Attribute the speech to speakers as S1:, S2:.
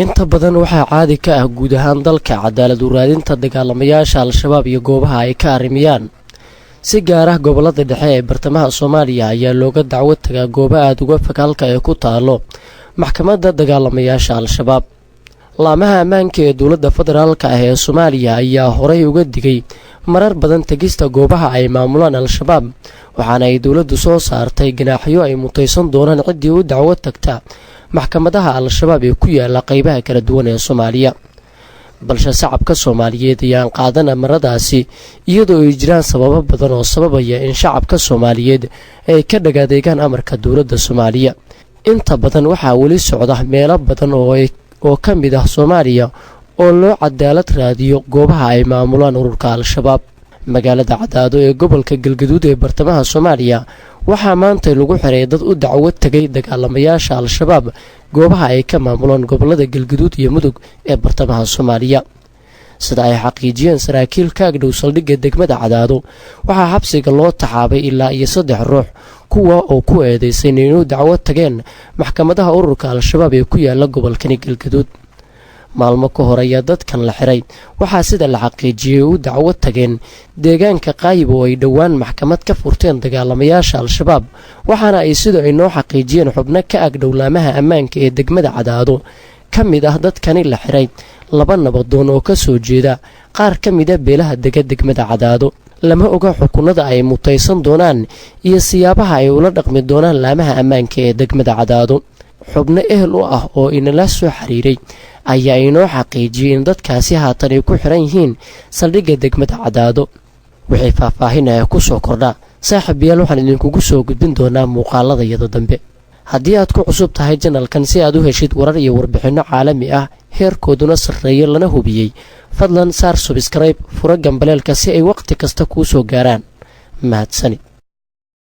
S1: inta badan waxaa caadi ka ah guud ahaan dalka cadaalad u raadinta dagaalamayaasha al-shabaab iyo goobaha ay ka arrimiyaan. si gaar ah gobolada dhexe ee bartamaha Soomaaliya ayaa looga dacwo tagaa goobo aad uga fog halka ay ku taalo maxkamadda dagaalamayaasha al-shabaab. laamaha ammaanka ee dowladda federaalka ah ee Soomaaliya ayaa horey uga digay marar badan tagista goobaha ay maamulaan al-shabaab, waxaana ay dowladdu soo saartay ganaaxyo ay mutaysan doonaan ciddii u dacwo tagta maxkamadaha al-shabaab ee ku yaala qaybaha kala duwan ee Soomaaliya. balse shacabka Soomaaliyeed ayaan qaadan amaradaasi iyadoo ay jiraan sababo badan oo sababaya in shacabka Soomaaliyeed ay ka dhagaadeegaan amarka dowladda Soomaaliya. inta badan waxaa weli socda meelo badan oo ka mid ah Soomaaliya oo loo cadaalad raadiyo goobaha ay maamulaan ururka al-shabaab. magaalada Cadaado ee gobolka Galgaduud ee bartamaha Soomaaliya waxaa maanta lagu xiray dad u dacwo tagay dagaalamayaasha al-shabaab goobaha ay ka maamulaan gobolada Galgaduud iyo Mudug ee bartamaha Soomaaliya. sida ay xaqiijiyeen saraakiil ka agdhow saldhigga degmada Cadaado, waxaa xabsiga loo taxaabay ilaa 3 ruux kuwa oo ku eedeysay inay dacwo tageen maxkamadaha ururka al-shabaab ee ku yaala gobolka Galgaduud. maalmo ka hor ayaa dadkan la xiray waxaa sida la xaqiijiyay u dacwo tageen deegaanka Qaayib oo ay dhowaan maxkamad ka furteen dagaalamayaasha al-shabaab, waxaana ay sidoo ay noo xaqiijiyeen xubno ka agdhow laamaha ammaanka ee degmada Cadaado. ka mid ah dadkani la xiray 2 nabadoon oo ka soo jeeda qaar ka mid ah beelaha degmada Cadaado. lama oga xukunada ay mutaysan doonaan iyo siyaabaha ay ula dhaqmi doonaan laamaha ammaanka ee degmada Cadaado. xubno ehel u ah oo inala soo xiriiray ayaa inoo xaqiijiyay in dadkaasi haatan ay ku xiran yihiin saldhigga degmada Cadaado. wixii faahfaahinaya ku soo kordha saaxiibayaal waxaan idinkugu soo gudbin doonaa muuqaalada iyada dambe. haddii aad ku cusub tahay channelkan si aad u heshid warar iyo warbixino caalami ah heerkooduna sarreeyo lana hubiyey, fadlan saar subscribe fura gambaleelka si ay waqti kasta kuu soo gaaraan. mahadsanid.